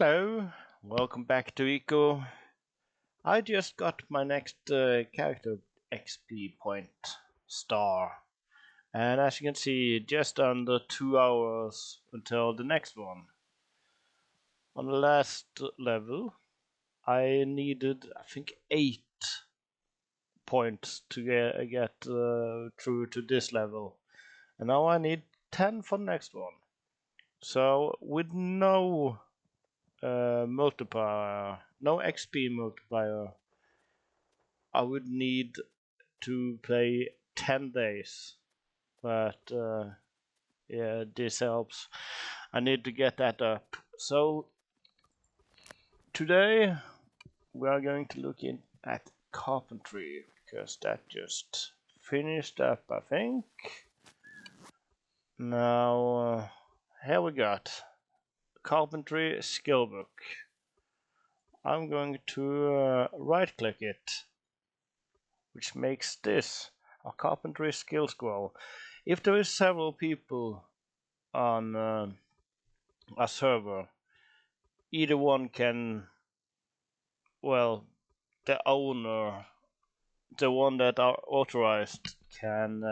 Hello, welcome back to Eco. I just got my next character XP point star, and as you can see, just under 2 hours until the next one. On the last level, I needed, I think, 8 points to get through to this level, and now I need 10 for the next one. So, with no multiplier, no XP multiplier, I would need to play 10 days. But yeah, this helps. I need to get that up. So today we are going to look at Carpentry because that just finished up, I think. Now here we got Carpentry skill book. I'm going to right click it, which makes this a carpentry skill scroll. If there is several people on a server, either one can, well, the owner, the one that are authorized, can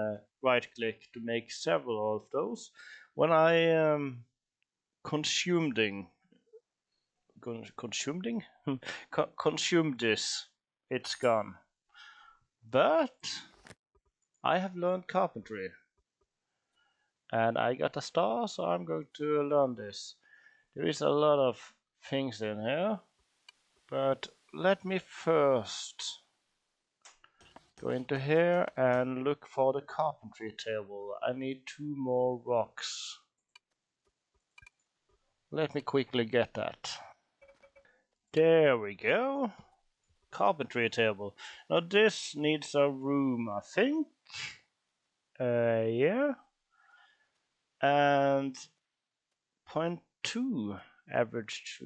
right click to make several of those. When I consuming consuming consume this, it's gone. But I have learned carpentry, and I got a star, so I'm going to learn this. There is a lot of things in here, but let me first go into here and look for the carpentry table. I need 2 more rocks. Let me quickly get that. There we go. Carpentry table. Now this needs a room, I think. Yeah. And 0.2 average.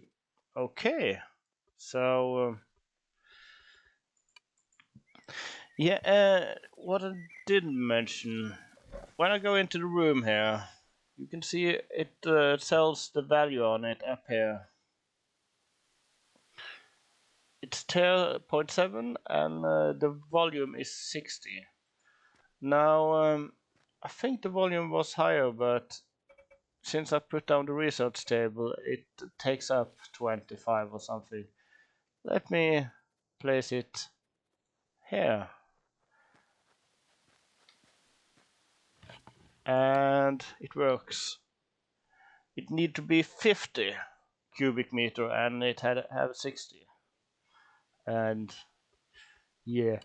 Okay. So yeah, what I didn't mention, when I go into the room here, you can see it tells the value on it up here. It's 0.7 and the volume is 60. Now, I think the volume was higher, but since I put down the research table, it takes up 25 or something. Let me place it here. And it works. It need to be 50 cubic meter and it had have 60. And yeah,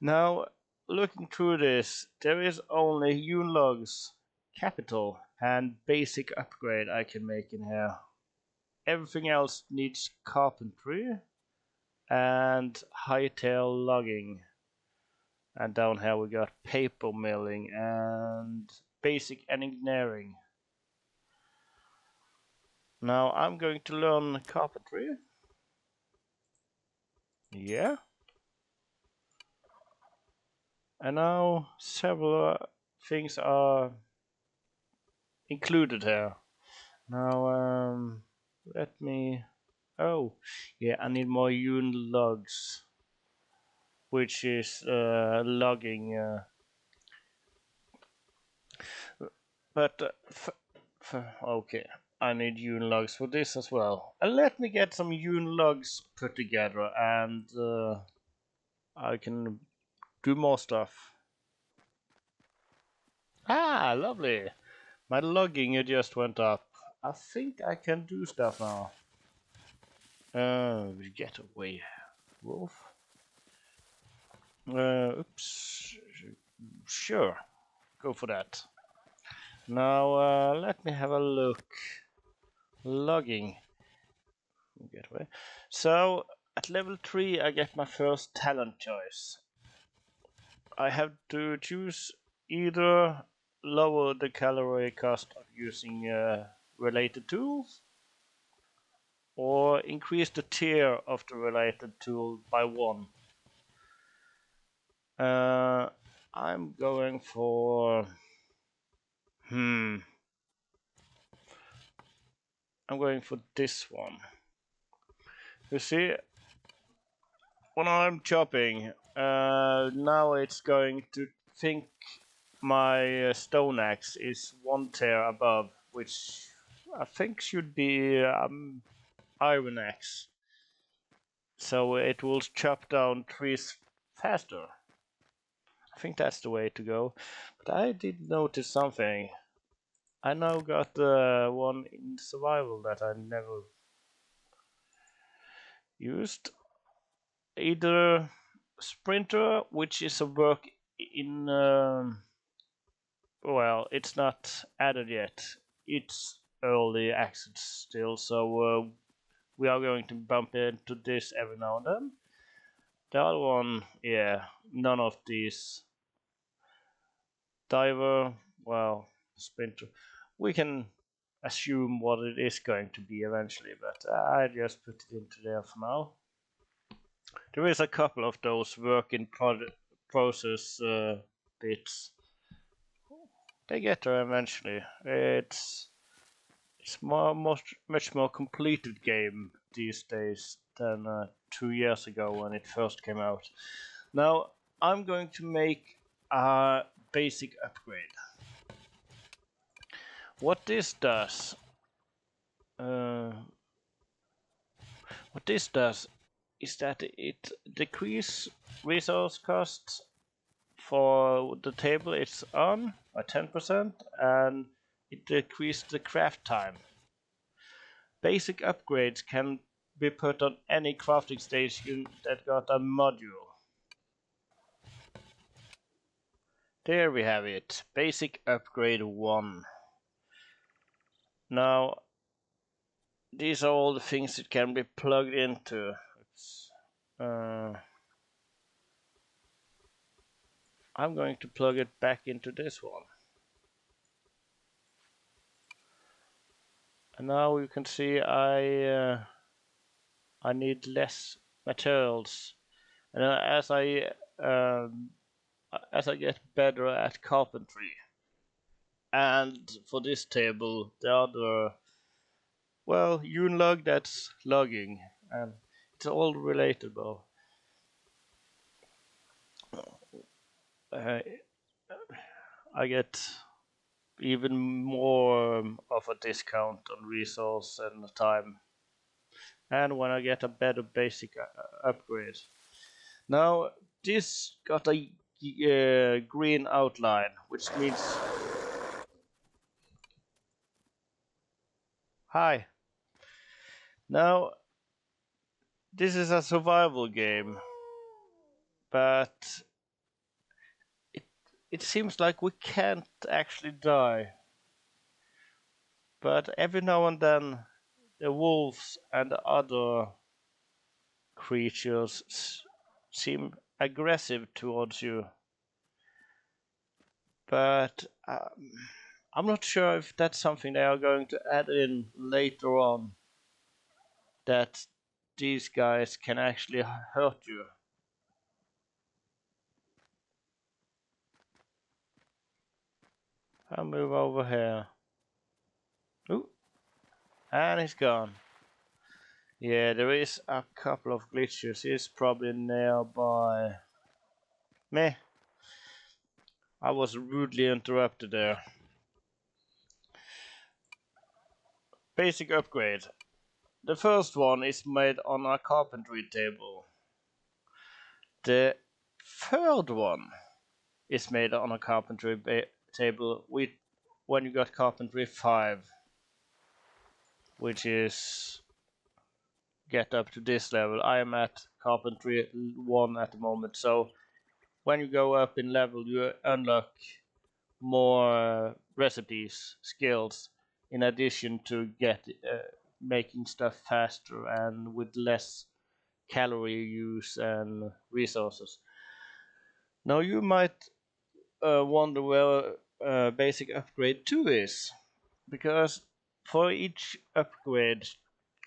now looking through this, there is only Unlogs, Capital, and Basic Upgrade I can make in here. Everything else needs Carpentry and Hightail Logging. And down here we got Paper Milling and Basic Engineering. Now I'm going to learn Carpentry. Yeah. And now several things are included here. Now let me. Oh, yeah, I need more Yun logs, which is logging. But okay, I need Yun logs for this as well. And let me get some Yun logs put together, and I can do more stuff. Ah, lovely! My logging just went up. I think I can do stuff now. Get away, wolf. Oops. Sure, go for that. Now let me have a look. Logging. Get away. So at level 3 I get my first talent choice. I have to choose either lower the calorie cost of using related tools, or increase the tier of the related tool by 1. I'm going for I'm going for this one. You see, when I'm chopping, now it's going to think my stone axe is 1 tier above, which I think should be iron axe. So it will chop down trees faster. I think that's the way to go. But I did notice something. I now got one in survival that I never used. Either sprinter, which is a work in well, it's not added yet. It's early access still, so we are going to bump into this every now and then. The other one, yeah, none of these. Diver, well, sprinter. We can assume what it is going to be eventually, but I just put it into there for now. There is a couple of those work in process bits. They get there eventually. It's much more completed game these days than 2 years ago when it first came out. Now I'm going to make a basic upgrade. What this does, is that it decreases resource costs for the table it's on by 10%, and it decreases the craft time. Basic upgrades can be put on any crafting station that got a module. There we have it, basic upgrade 1. Now, these are all the things that can be plugged into. I'm going to plug it back into this one. And now you can see I need less materials, and as I get better at carpentry, and for this table the other, well, unlog, that's logging, and it's all relatable. I get even more of a discount on resource and time, and when I get a better basic upgrade. Now this got a green outline, which means hi. Now this is a survival game, but it seems like we can't actually die. But every now and then the wolves and the other creatures seem aggressive towards you. But I'm not sure if that's something they are going to add in later on, that these guys can actually hurt you. I'll move over here. Ooh, and he's gone. Yeah, there is a couple of glitches. He's probably nearby. Meh. I was rudely interrupted there. Basic upgrade. The first one is made on a carpentry table. The third one is made on a carpentry table with when you got carpentry 5, which is get up to this level. I am at carpentry 1 at the moment, so when you go up in level you unlock more recipes, skills, in addition to making stuff faster and with less calorie use and resources. Now you might wonder where basic upgrade 2 is, because for each upgrade,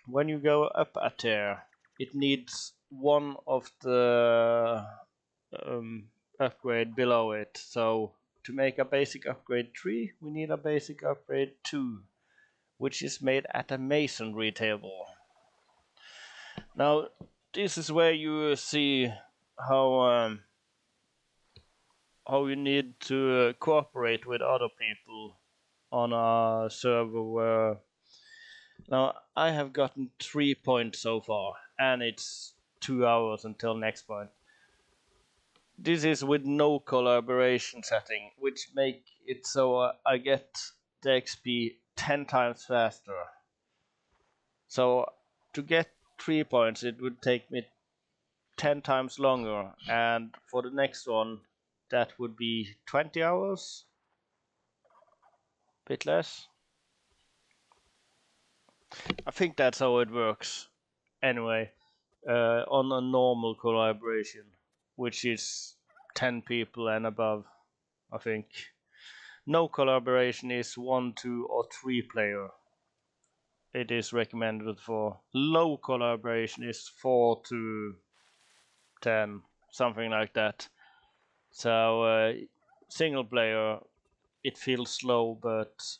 when you go up a tier, it needs one of the upgrade below it. So to make a basic upgrade 3, we need a basic upgrade 2, which is made at a masonry table. Now, this is where you see how you need to cooperate with other people on a server where. Now, I have gotten 3 points so far, and it's 2 hours until next point. This is with no collaboration setting, which make it so I get the XP 10 times faster. So to get 3 points, it would take me 10 times longer, and for the next one, that would be 20 hours, bit less. I think that's how it works. Anyway, on a normal collaboration, which is 10 people and above, I think. No collaboration is 1, 2, or 3 player. It is recommended for. Low collaboration is 4 to 10, something like that. So single player, it feels slow, but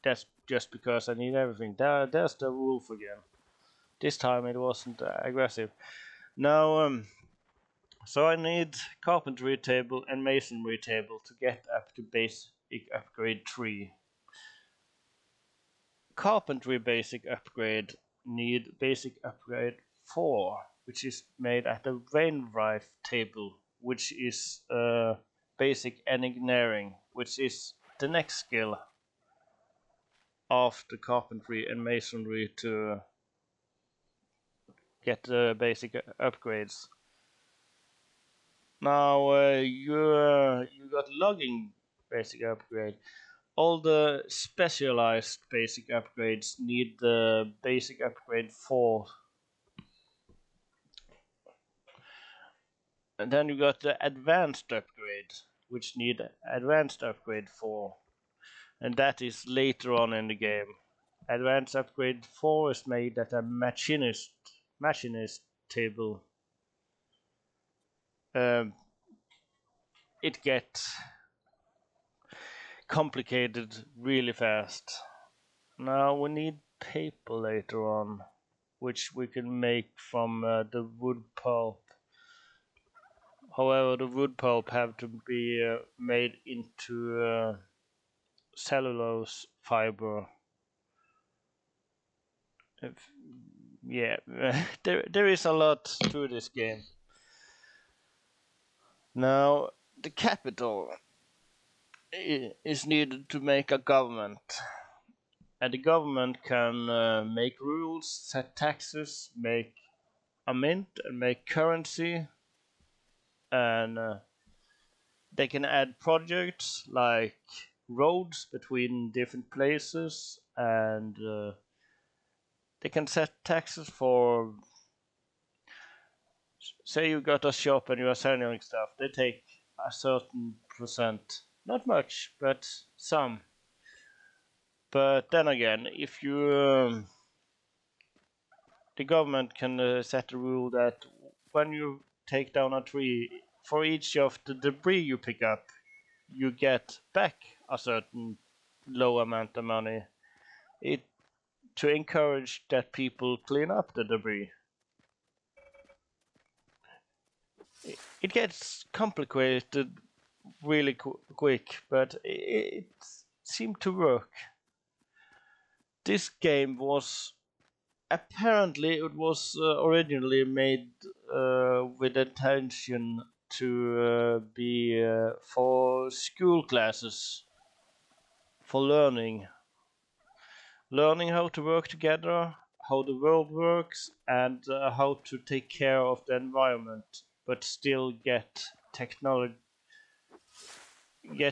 that's just because I need everything. There's the wolf again. This time it wasn't aggressive. Now, so I need carpentry table and masonry table to get up to basic upgrade 3. Carpentry basic upgrade need basic upgrade 4, which is made at the wainwright table, which is basic engineering, which is the next skill after carpentry and masonry to get the basic upgrades. Now you got logging basic upgrade. All the specialized basic upgrades need the basic upgrade 4. And then you got the advanced upgrade, which need advanced upgrade 4. And that is later on in the game. Advanced upgrade 4 is made at a machinist table. It gets complicated really fast. Now we need paper later on, which we can make from the wood pulp. However, the wood pulp have to be made into cellulose fiber. Yeah, there is a lot to this game. Now, the capital is needed to make a government. And the government can make rules, set taxes, make a mint, and make currency. And they can add projects like roads between different places, and they can set taxes for, say you got a shop and you are selling stuff, they take a certain percent, not much, but some. But then again, if you the government can set a rule that when you take down a tree, for each of the debris you pick up, you get back a certain low amount of money. It to encourage that people clean up the debris. It gets complicated really quick, but it seemed to work. This game was apparently it was originally made with intention to be for school classes, for learning how to work together, how the world works, and how to take care of the environment, but still get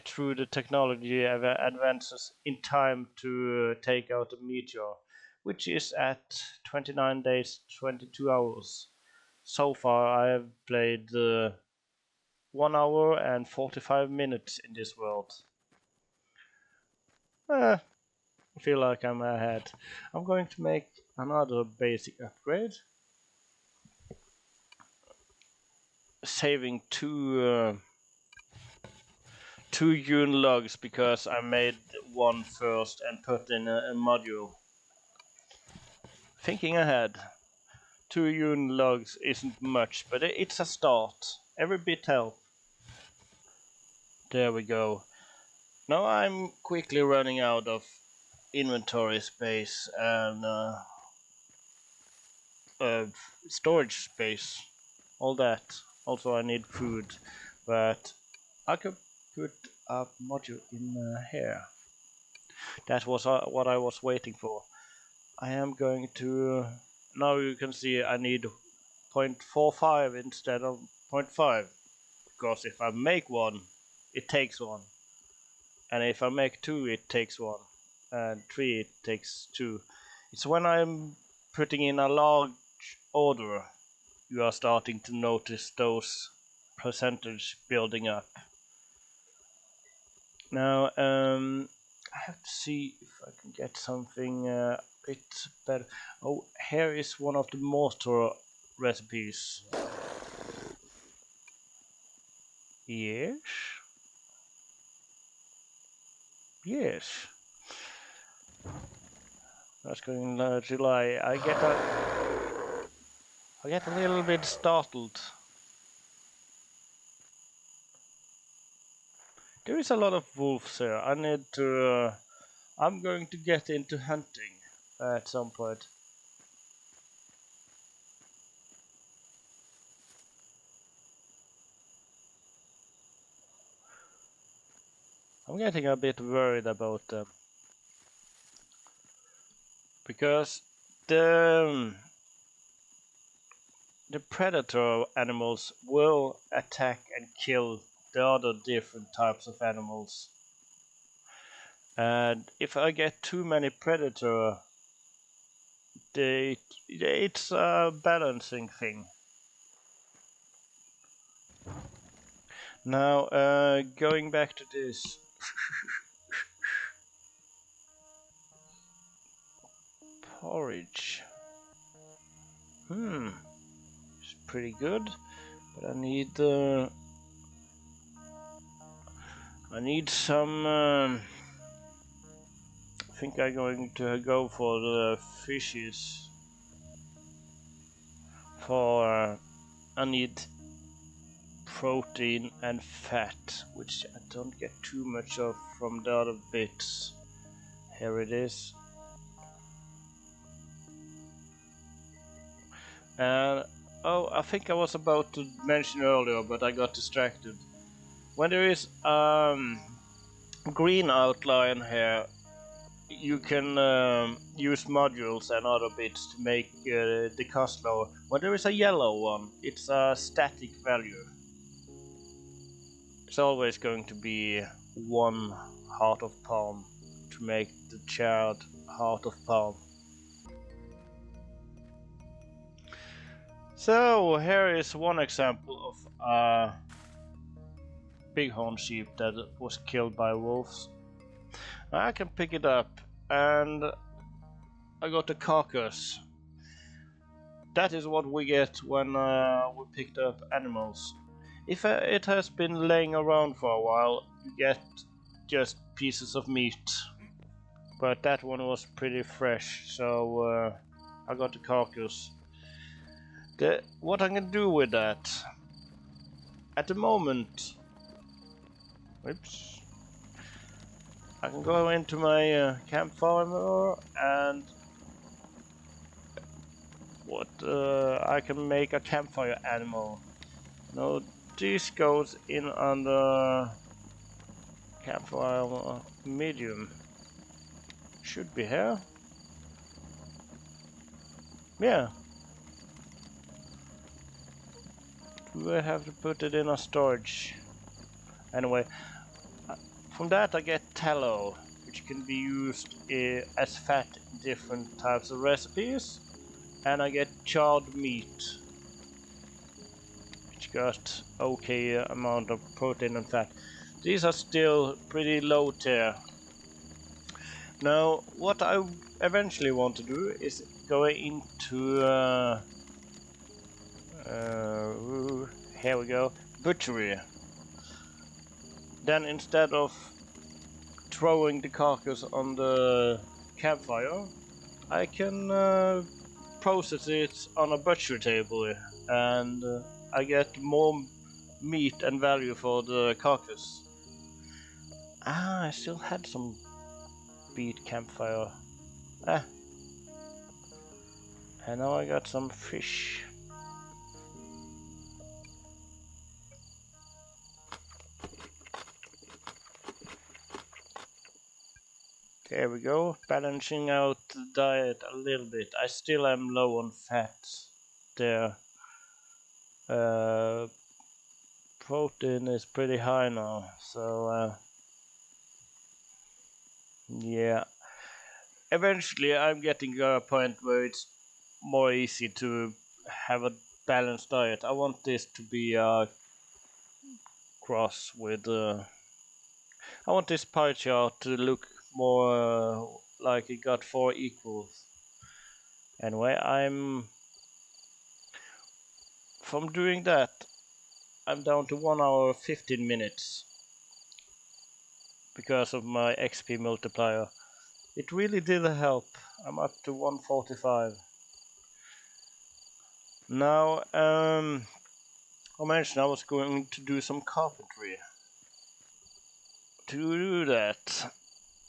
through the technology advances in time to take out a meteor, which is at 29 days, 22 hours. So far, I have played 1 hour and 45 minutes in this world. I feel like I'm ahead. I'm going to make another basic upgrade. Saving two hewn logs because I made one first and put in a module. Thinking ahead. 2 Yun logs isn't much, but it's a start. Every bit helps. There we go. Now I'm quickly running out of inventory space and storage space. All that. Also I need food, but I could put a module in here. That was what I was waiting for. I am going to... now you can see I need 0.45 instead of 0.5. Because if I make one, it takes one. And if I make 2, it takes 1. And 3, it takes 2. It's when I'm putting in a large order, you are starting to notice those percentage building up. Now, I have to see if I can get something a bit better. Oh, here is one of the mortar recipes. Yes. Yes. That's going to lie. I get a little bit startled. There is a lot of wolves here. I need to... I'm going to get into hunting at some point. I'm getting a bit worried about them. Because the predator animals will attack and kill the other different types of animals. And if I get too many predator, it's a balancing thing. Now, going back to this. Porridge. It's pretty good, but I need some. I think I'm going to go for the fishes. For I need protein and fat, which I don't get too much of from the other bits. Here it is. And oh, I think I was about to mention earlier, but I got distracted. When there is green outline here, you can use modules and other bits to make the cost lower. When there is a yellow one, it's a static value. It's always going to be 1 heart of palm to make the charred heart of palm. So here is one example of a bighorn sheep that was killed by wolves. I can pick it up and I got the carcass. That is what we get when we picked up animals. If it has been laying around for a while, you get just pieces of meat. But that one was pretty fresh, so I got the carcass. What I'm gonna do with that? At the moment, oops, I can go into my campfire and I can make a campfire animal. Now this goes in under campfire medium. Should be here. Yeah. Do I have to put it in a storage? Anyway, from that I get tallow, which can be used as fat in different types of recipes. And I get charred meat, which got okay amount of protein and fat. These are still pretty low tier. Now, what I eventually want to do is go into here we go, butchery. Then instead of throwing the carcass on the campfire, I can process it on a butcher table, and I get more meat and value for the carcass. Ah, I still had some beet campfire. Ah, and now I got some fish. There we go, balancing out the diet a little bit. I still am low on fat there. Protein is pretty high now, so yeah. Eventually I'm getting to a point where it's more easy to have a balanced diet. I want this to be a cross with I want this pie chart to look more like it got 4 equals. Anyway, from doing that, I'm down to 1 hour 15 minutes because of my XP multiplier. It really did help. I'm up to 145. Now, I mentioned I was going to do some carpentry. To do that,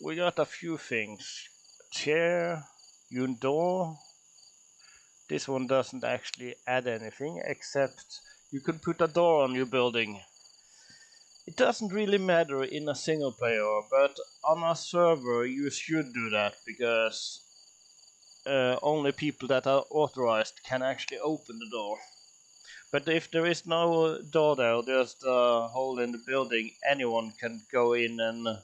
we got a few things. A chair, your door. This one doesn't actually add anything, except you can put a door on your building. It doesn't really matter in a single player, but on a server you should do that, because only people that are authorized can actually open the door. But if there is no door there, just a hole in the building, anyone can go in and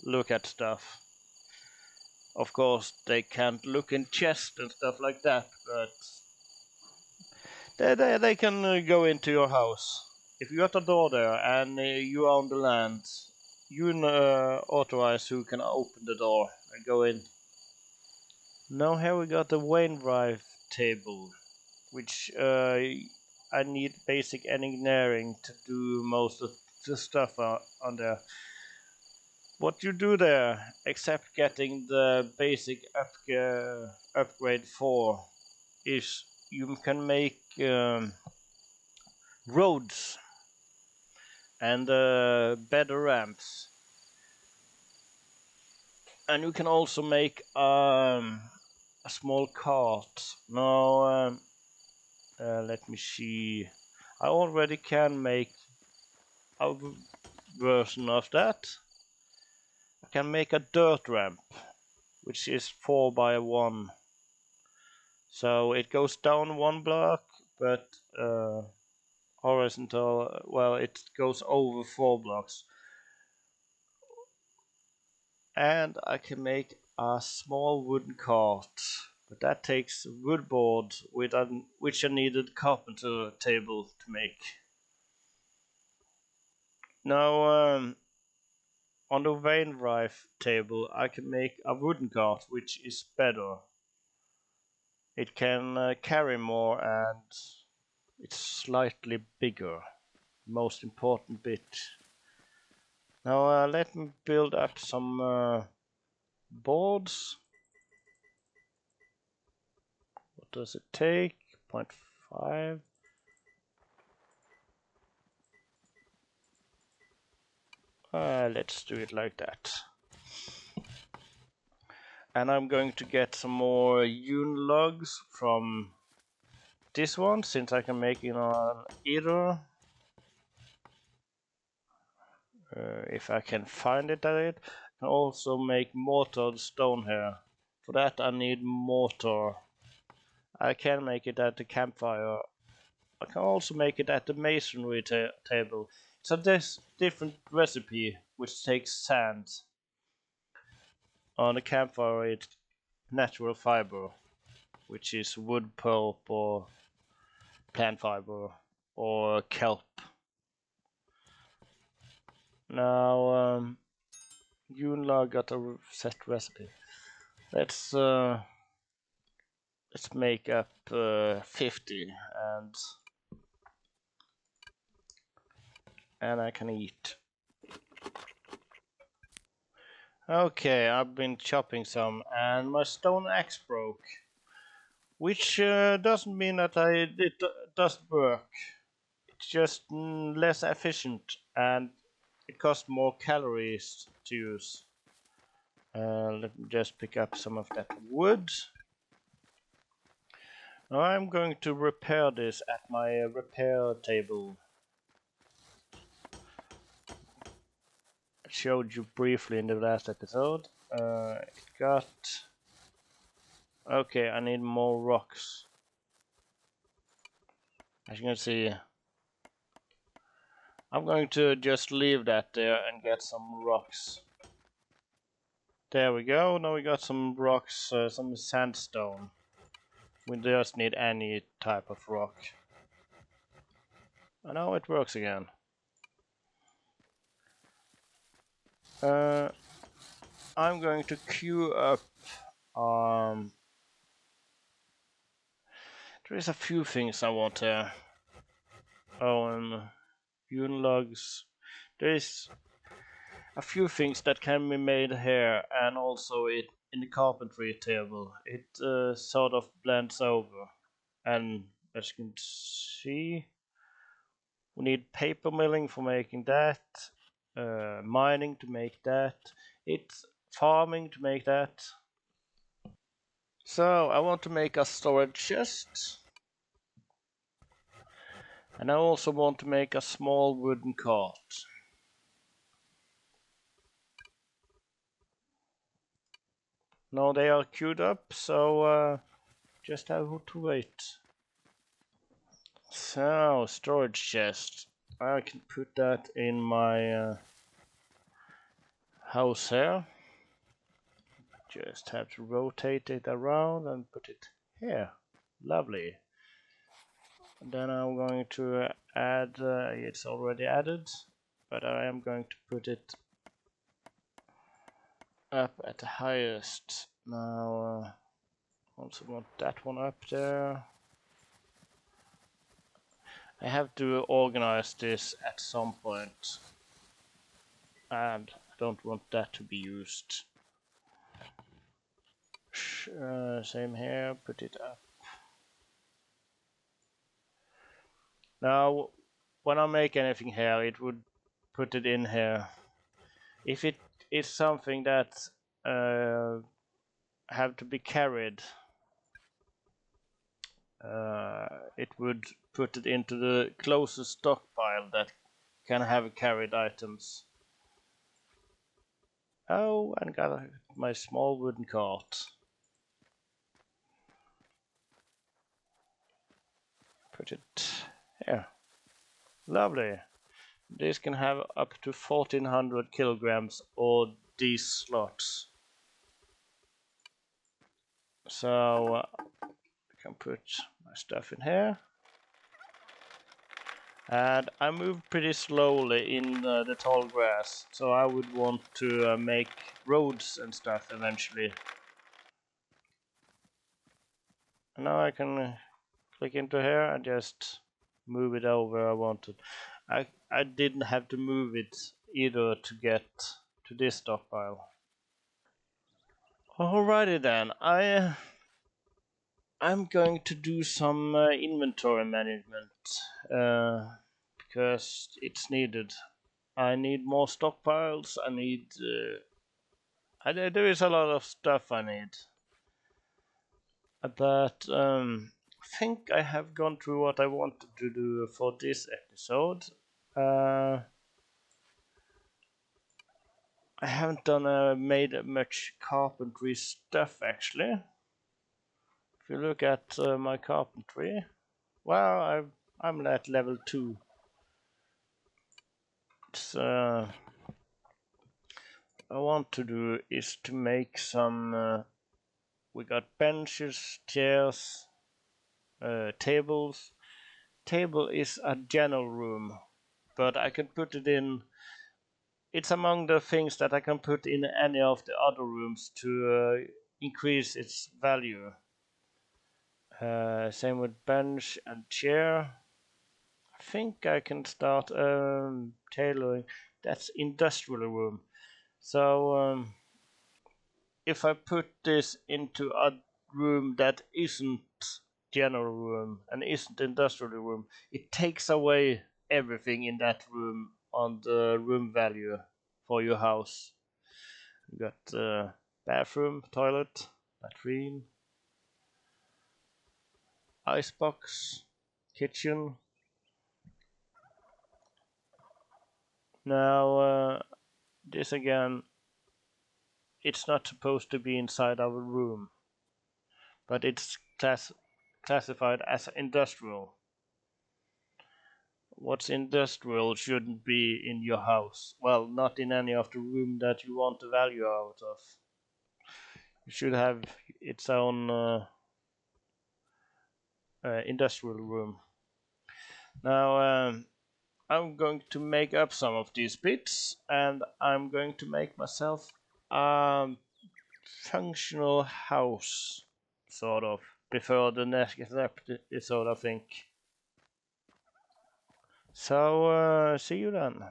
look at stuff. Of course, they can't look in chests and stuff like that, but they can go into your house. If you got a door there and you own the land, you authorize who can open the door and go in. Now here we got the Wainwright table, which I need basic engineering to do most of the stuff on there. What you do there, except getting the basic upgrade 4, is you can make roads and better ramps. And you can also make a small cart. Now, let me see. I already can make a version of that. I can make a dirt ramp, which is 4 by 1. So it goes down 1 block, but horizontal, well, it goes over 4 blocks. And I can make a small wooden cart, but that takes wood board which I needed carpenter table to make. Now, on the Wainwright table, I can make a wooden cart, which is better. It can carry more and it's slightly bigger. Most important bit. Now let me build up some boards. What does it take? 0.5. Let's do it like that. And I'm going to get some more hewn logs from this one, since I can make it on either. If I can find it at it. I can also make mortared stone here. For that I need mortar. I can make it at the campfire. I can also make it at the masonry table. It's a different recipe which takes sand. On the campfire it's natural fiber, which is wood pulp or plant fiber or kelp. Now, Yunla got a set recipe. Let's make up 50 and I can eat. Okay, I've been chopping some and my stone axe broke. which doesn't mean that it doesn't work. It's just less efficient and it costs more calories to use. Let me just pick up some of that wood. Now I'm going to repair this at my repair table. I showed you briefly in the last episode. It got... Okay, I need more rocks. As you can see, I'm going to just leave that there and get some rocks. There we go, now we got some rocks, some sandstone. We just need any type of rock. And now it works again. I'm going to queue up. There is a few things I want to. Oh, and Yun logs. There is a few things that can be made here, and also it in the carpentry table. It sort of blends over, and as you can see, we need paper milling for making that, mining to make that, it's farming to make that. So I want to make a storage chest, and I also want to make a small wooden cart. Now they are queued up, so just have to wait. So, storage chest. I can put that in my house here. Just have to rotate it around and put it here. Lovely. And then I'm going to add, it's already added, but I am going to put it up at the highest. Now, also want that one up there. I have to organize this at some point, and I don't want that to be used. Same here, put it up. Now, when I make anything here, it would put it in here. If it is something that have to be carried, it would put it into the closest stockpile that can have carried items. Oh, and got my small wooden cart. Put it here. Lovely. This can have up to 1400 kilograms or these slots. So I can put my stuff in here. And I move pretty slowly in the tall grass, so I would want to make roads and stuff eventually. And now I can click into here and just move it over I wanted. I didn't have to move it either to get to this stockpile. Alrighty then, I'm going to do some inventory management because it's needed. I need more stockpiles. I need. There is a lot of stuff I need, but I think I have gone through what I wanted to do for this episode. I haven't made much carpentry stuff actually. If you look at my carpentry, well, I'm at level 2. So I want to do is to make some. We got benches, chairs, tables. Table is a general room, but I can put it in. It's among the things that I can put in any of the other rooms to increase its value. Same with bench and chair. I think I can start tailoring. That's industrial room. So if I put this into a room that isn't general room and isn't industrial room, it takes away everything in that room on the room value for your house. You got bathroom, toilet, latrine, icebox, kitchen. Now this again, it's not supposed to be inside our room, but it's classified as industrial. What's industrial shouldn't be in your house. Well, not in any of the room that you want the value out of. It should have its own industrial room. Now I'm going to make up some of these bits, and I'm going to make myself a functional house, sort of, before the next episode, I think. So see you then.